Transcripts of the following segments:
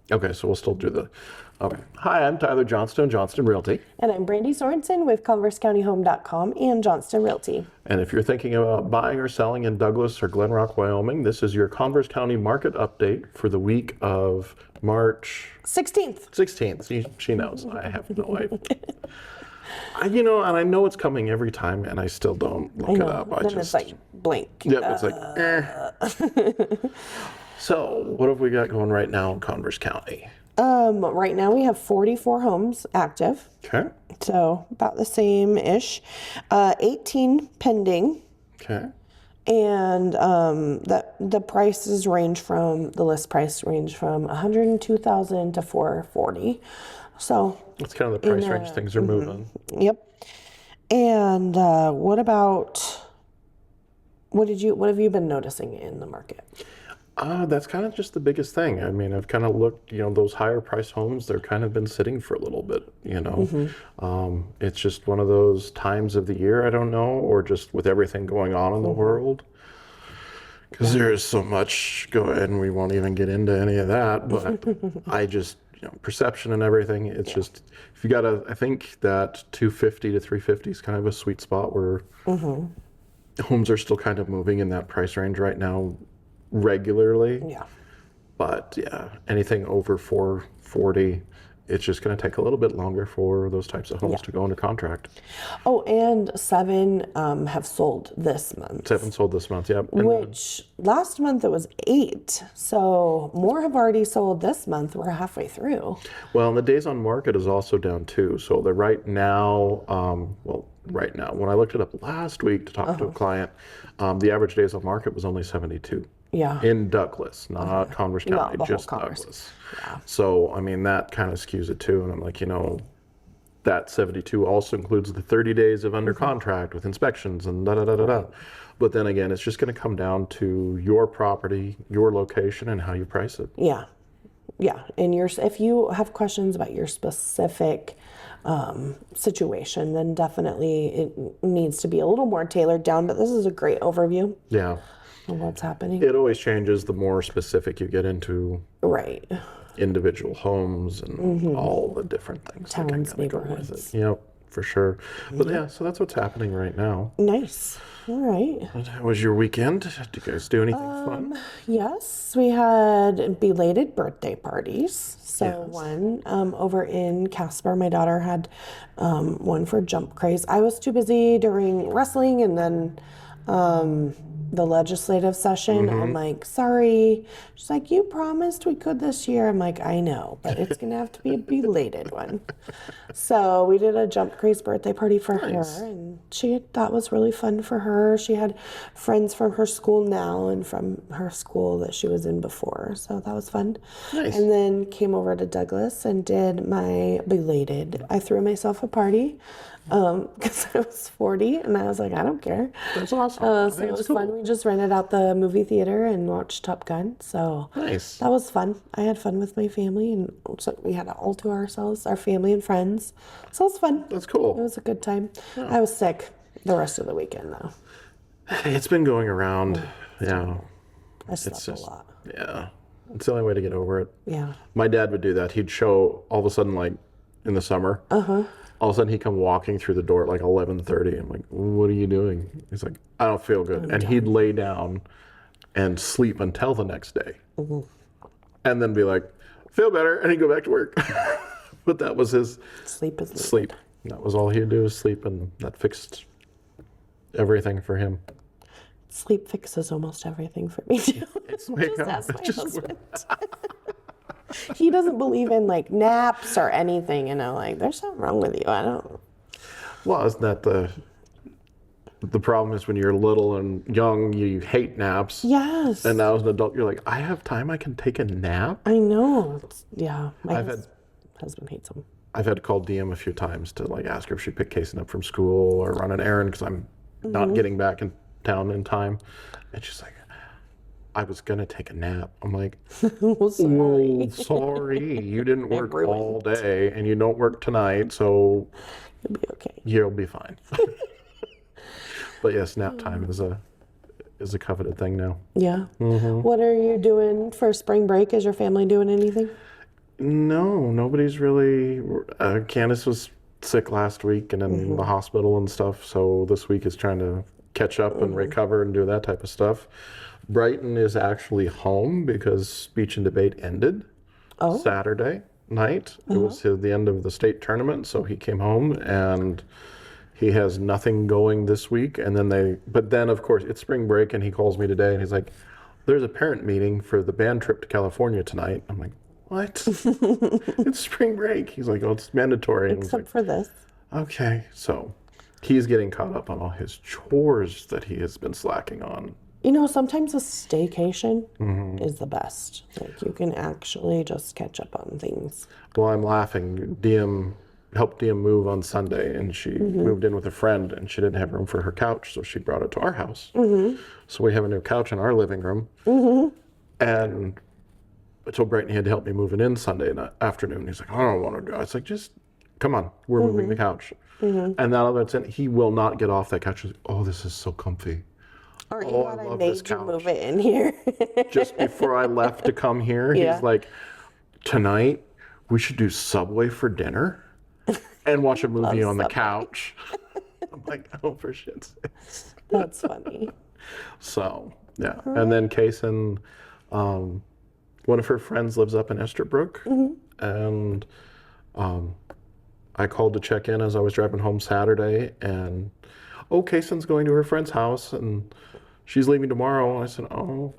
Okay, so we'll still do the. Okay. Hi, I'm Tyler Johnston and Johnston Realty. And I'm Brandi Sorensen with ConverseCountyHome.com and Johnston Realty. And if you're thinking about buying or selling in Douglas or Glenrock, Wyoming, this is your Converse County market update for the week of March 16th. 16th. She knows. I have no idea. And I know it's coming every time, and I still don't look it up. It's like blank. Yep, it's like, So, what have we got going right now in Converse County? Right now we have 44 homes active. Okay. So about the same-ish. 18 pending. Okay. And the prices range from, the list price range from $102,000 to $440,000. So That's kind of the price range things are moving. Yep. And what have you been noticing in the market? That's kind of just the biggest thing. I mean, I've kind of looked, those higher price homes, they're kind of been sitting for a little bit, It's just one of those times of the year, I don't know, or just with everything going on in the world. Because there is so much and we won't even get into any of that, but I just, perception and everything, it's just, if you I think that 250 to 350 is kind of a sweet spot where homes are still kind of moving in that price range right now regularly. Yeah. But anything over 440, it's just going to take a little bit longer for those types of homes to go into contract. Oh, and 7 have sold this month. 7 sold this month, yep. Which last month it was 8. So more have already sold this month. We're halfway through. Well, and the days on market is also down too. So they're right now, when I looked it up last week to talk to a client, the average days on market was only 72. Yeah. In Douglas, not Converse County, just Douglas. Yeah. So, I mean, that kind of skews it too. And I'm like, that 72 also includes the 30 days of under contract with inspections and da-da-da-da-da. But then again, it's just going to come down to your property, your location, and how you price it. Yeah. Yeah. And if you have questions about your specific situation, then definitely it needs to be a little more tailored down. But this is a great overview. Yeah. Of what's happening. It always changes the more specific you get into individual homes and all the different things. Towns, neighborhoods. With it. Yep, for sure. But so that's what's happening right now. Nice. All right. How was your weekend? Did you guys do anything fun? Yes, we had belated birthday parties. So one over in Casper, my daughter had one for Jump Craze. I was too busy during wrestling and then the legislative session. I'm like, sorry. She's like, you promised we could this year. I'm like, I know, but it's going to have to be a belated one. So we did a Jump Craze birthday party for her, and that was really fun for her. She had friends from her school now and from her school that she was in before. So that was fun. Nice. And then came over to Douglas and did my belated. I threw myself a party because I was 40 and I was like, I don't care. That's awesome. So it was fun. We just rented out the movie theater and watched Top Gun. So nice. That was fun. I had fun with my family, and so we had it all to ourselves, our family and friends. So it was fun. That's cool. It was a good time. Yeah. I was sick the rest of the weekend though. It's been going around. Yeah. I slept a lot. Yeah. It's the only way to get over it. Yeah. My dad would do that. He'd show all of a sudden, like in the summer. All of a sudden he'd come walking through the door at like 11:30. I'm like, what are you doing? He's like, I don't feel good. And he'd lay down and sleep until the next day. And then be like, feel better. And he'd go back to work. But that was his sleep. That was all he'd do was sleep, and that fixed everything for him. Sleep fixes almost everything for me too. Just ask my husband. He doesn't believe in like naps or anything, like there's something wrong with you. I don't. Well, isn't that the problem is when you're little and young, you hate naps. Yes. And now as an adult, you're like, I have time, I can take a nap. I know. My husband hates them. I've had to call DM a few times to like ask her if she'd pick Kason up from school or run an errand because I'm not getting back in town in time. And she's like, I was going to take a nap. I'm like, sorry. You didn't work all day and you don't work tonight, so you'll be okay. You'll be fine. But yes, nap time is a coveted thing now. Yeah. What are you doing for spring break? Is your family doing anything? No, nobody's really. Candace was sick last week and in the hospital and stuff, so this week is trying to catch up and recover and do that type of stuff. Brighton is actually home because speech and debate ended Saturday night. It was the end of the state tournament, so he came home and he has nothing going this week. And then but then of course it's spring break and he calls me today and he's like, there's a parent meeting for the band trip to California tonight. I'm like, what? It's spring break. He's like, oh, it's mandatory. And Except for this. okay. So he's getting caught up on all his chores that he has been slacking on. You know, sometimes a staycation is the best. Like, you can actually just catch up on things. Well, I'm laughing. Helped Diem move on Sunday, and she moved in with a friend, and she didn't have room for her couch, so she brought it to our house. So we have a new couch in our living room. And I told Brighton he had to help me move it in Sunday afternoon. He's like, I don't want to do it. I was like, just come on, we're moving the couch. And now that's it. He will not get off that couch. He's like, oh, this is so comfy. Aren't you Oh, glad I I love this made you couch. move it in here? Just before I left to come here, Yeah. he's like, tonight we should do Subway for dinner and watch a movie on the Subway. couch. I'm like, oh, for shit's sake. That's funny. So, yeah. And then Kaysen, one of her friends lives up in Esterbrook. And I called to check in as I was driving home Saturday. And, Kaysen's going to her friend's house and she's leaving tomorrow. And I said, oh,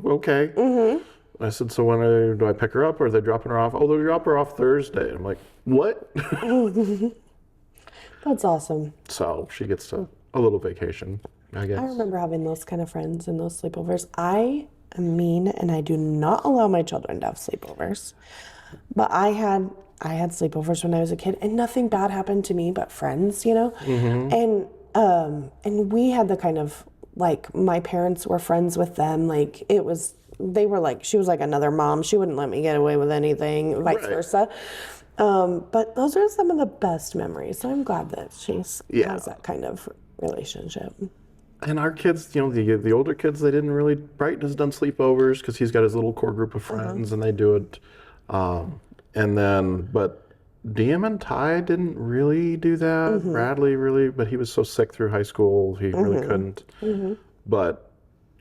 okay. I said, so when do I pick her up or are they dropping her off? Oh, they'll drop her off Thursday. I'm like, what? That's awesome. So she gets a little vacation, I guess. I remember having those kind of friends and those sleepovers. I am mean and I do not allow my children to have sleepovers. But I had sleepovers when I was a kid and nothing bad happened to me but friends, you know? And we had the kind of, like, my parents were friends with them. Like, they were like, she was like another mom. She wouldn't let me get away with anything, vice versa. But those are some of the best memories. So I'm glad that she has that kind of relationship. And our kids, the older kids, Brighton has done sleepovers because he's got his little core group of friends and they do it. But Diem and Ty didn't really do that. Bradley really, but he was so sick through high school, he really couldn't. But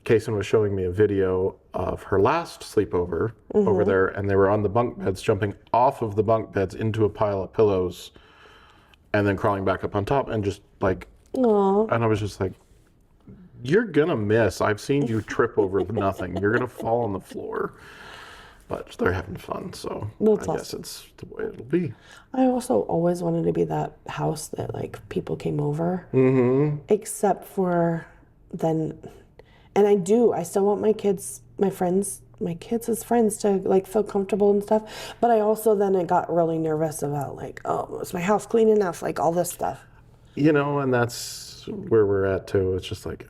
Kaysen was showing me a video of her last sleepover over there, and they were on the bunk beds, jumping off of the bunk beds into a pile of pillows, and then crawling back up on top, and just like, and I was just like, you're gonna miss. I've seen you trip over nothing. You're gonna fall on the floor. But they're having fun, so I guess it's the way it'll be. I also always wanted to be that house that, like, people came over. Except for then, and I still want my kids as friends to, like, feel comfortable and stuff. But I also then got really nervous about, like, oh, is my house clean enough? Like, all this stuff. And that's where we're at too. It's just like,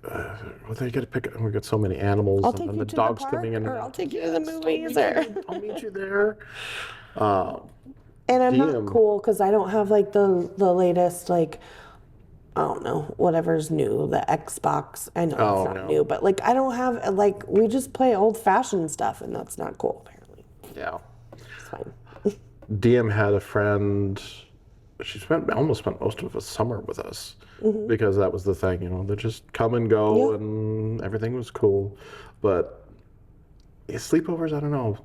they got to pick up. We've got so many animals, and then the dogs coming in. Or I'll take you to the movies, or I'll meet you there. And I'm not cool because I don't have, like, the latest, like, I don't know, whatever's new, the Xbox. I know it's not new, but, like, I don't have, like, we just play old-fashioned stuff, and that's not cool, apparently. Yeah. It's fine. Diem had a friend. She almost spent most of a summer with us because that was the thing, they just come and go and everything was cool. But sleepovers, I don't know.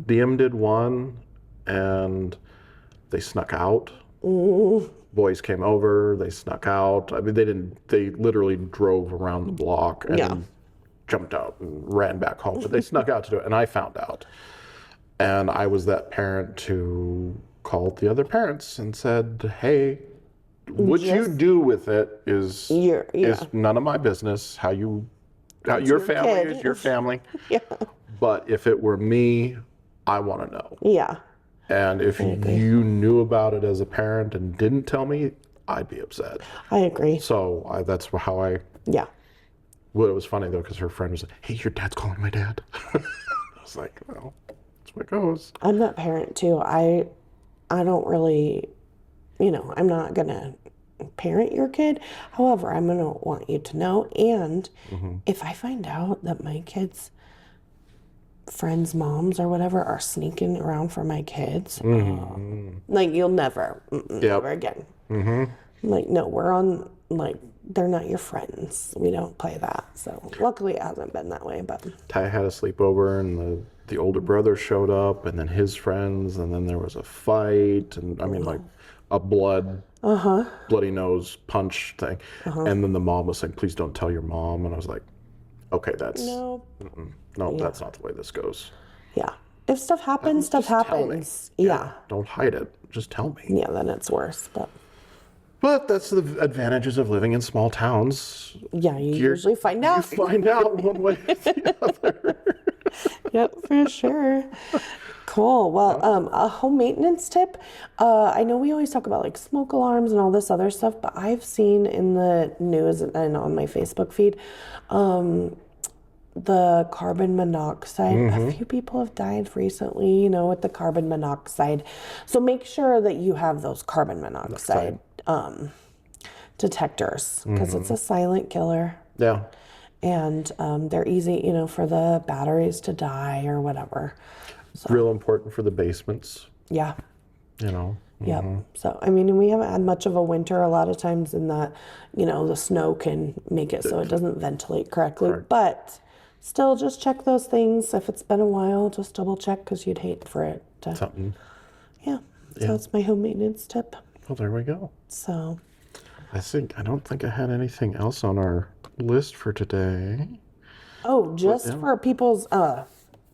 Diem did one and they snuck out. Boys came over, they snuck out. I mean, they literally drove around the block and jumped out and ran back home, but they snuck out to do it, and I found out. And I was that parent who called the other parents and said, hey, what you do with it is none of my business. Your family is your family. But if it were me, I want to know. Yeah. And if you knew about it as a parent and didn't tell me, I'd be upset. I agree. So that's how I... Yeah. Well, it was funny, though, because her friend was like, hey, your dad's calling my dad. I was like, well, that's what it goes. I'm that parent, too. I don't really, I'm not going to parent your kid. However, I'm going to want you to know. And if I find out that my kids friends' moms or whatever are sneaking around for my kids. Like, you'll never, never again. Like, no, we're on, like, they're not your friends. We don't play that. So luckily it hasn't been that way, but. Ty had a sleepover and the older brother showed up and then his friends and then there was a fight and I mean like a bloody nose punch thing. And then the mom was saying, please don't tell your mom. And I was like, okay, that's, no, that's not the way this goes. Yeah. If stuff happens, stuff happens. Yeah. Don't hide it. Just tell me. Yeah, then it's worse, But that's the advantages of living in small towns. Yeah, you usually find out. You find out one way or the other. Yep, for sure. Cool. Well, a home maintenance tip. I know we always talk about like smoke alarms and all this other stuff, but I've seen in the news and on my Facebook feed, the carbon monoxide. A few people have died recently, with the carbon monoxide. So make sure that you have those carbon monoxide detectors because it's a silent killer. Yeah. And they're easy, for the batteries to die or whatever. So, real important for the basements. Yeah. Yep. So, I mean, we haven't had much of a winter a lot of times in that, the snow can make it so it doesn't ventilate correctly. Correct. But still, just check those things. If it's been a while, just double check because you'd hate for it to. Something. Yeah. So that's my home maintenance tip. Well, there we go. So. I don't think I had anything else on our list for today. Oh, for people's,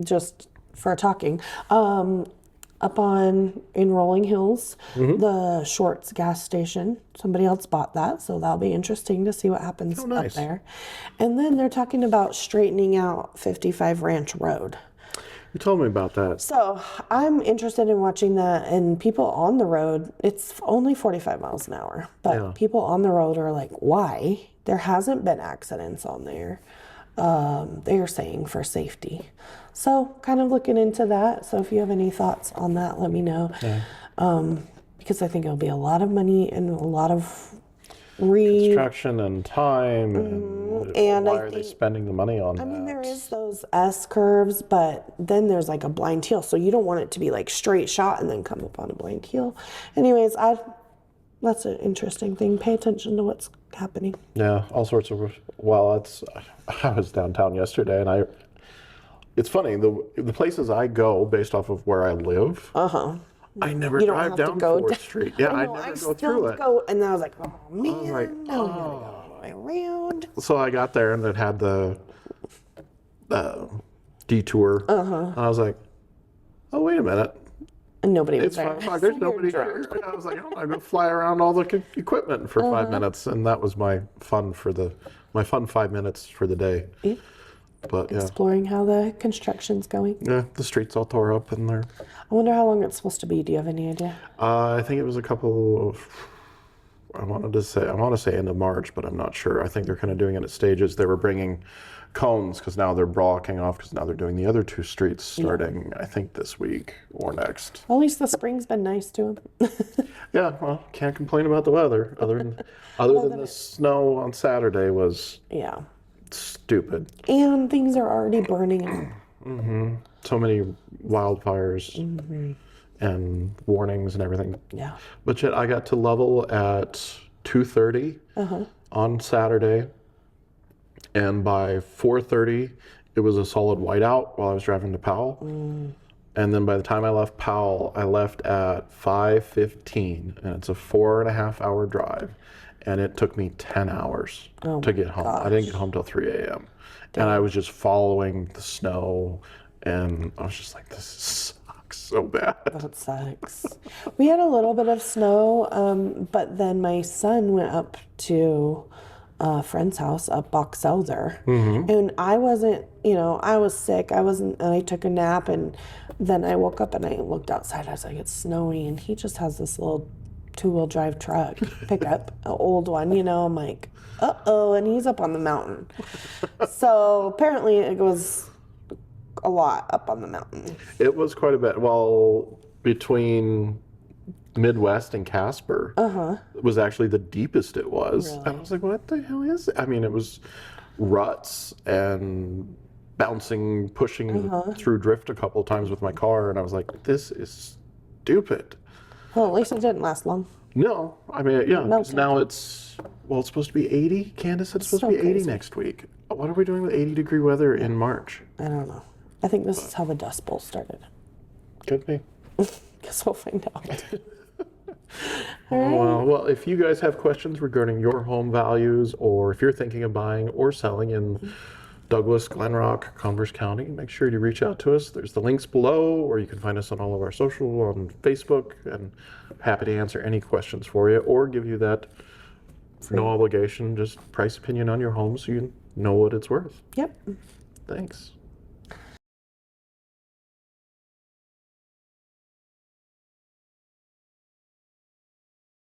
just for talking, up in Rolling Hills, the Shorts gas station, somebody else bought that, so that'll be interesting to see what happens up there. And then they're talking about straightening out 55 Ranch Road. You told me about that. So I'm interested in watching that, and people on the road, it's only 45 miles an hour, but people on the road are like, why? There hasn't been accidents on there. They're saying for safety. So kind of looking into that. So if you have any thoughts on that, let me know. Yeah. Because I think it'll be a lot of money and a lot of construction and time. And why are they spending the money on that? I mean, there is those S curves, but then there's like a blind heel. So you don't want it to be like straight shot and then come up on a blind heel. Anyways, that's an interesting thing. Pay attention to what's happening. Yeah, all sorts of. Well, I was downtown yesterday, and it's funny the places I go based off of where I live. I never drive down 4th Street. Yeah, I never go through it. And then I was like, oh man, now we gotta go all the way around. So I got there, and it had the detour. And I was like, oh wait a minute. And nobody was there. It's 5 o'clock. There's nobody here. And I was like, I'm gonna go fly around all the equipment for 5 minutes, and that was my fun 5 minutes for the day. Yeah. But exploring how the construction's going. Yeah, the streets all tore up in there. I wonder how long it's supposed to be. Do you have any idea? I think it was a couple of. I want to say end of March, but I'm not sure. I think they're kind of doing it at stages. They were bringing cones because now they're blocking off because now they're doing the other 2 streets starting I think this week or next. Well, at least the spring's been nice to them. Yeah, well, can't complain about the weather other than the snow on Saturday was stupid. And things are already burning. So many wildfires and warnings and everything. Yeah. But yet I got to level at 2:30 on Saturday. And by 4:30, it was a solid whiteout while I was driving to Powell. And then by the time I left Powell, I left at 5:15, and it's a 4.5 hour drive. And it took me 10 hours to get home. I didn't get home till 3 a.m. And I was just following the snow, and I was just like, this sucks so bad. That sucks. We had a little bit of snow, but then my son went up to a friend's house up Box Elder. And I wasn't, I was sick. And I took a nap, and then I woke up and I looked outside. I was like, it's snowy, and he just has this little 2-wheel drive truck pickup, an old one, I'm like, uh-oh, and he's up on the mountain. So apparently it was a lot up on the mountain. It was quite a bit. Well, between Midwest and Casper was actually the deepest it was. Really? And I was like, what the hell is it? I mean, it was ruts and bouncing, pushing through drift a couple times with my car, and I was like, this is stupid. Well, at least it didn't last long. No, I mean, yeah, 'cause Melted. now it's supposed to be 80. Candace said it's supposed to be 80 crazy. next week. What are we doing with 80-degree weather in March? I don't know. I think this is how the Dust Bowl started. Could be. Guess we'll find out. Well, if you guys have questions regarding your home values, or if you're thinking of buying or selling in Douglas, Glenrock, Converse County, make sure to reach out to us. There's the links below, or you can find us on all of our social, on Facebook, and happy to answer any questions for you, or give you that no obligation, just price opinion on your home so you know what it's worth. Yep. Thanks.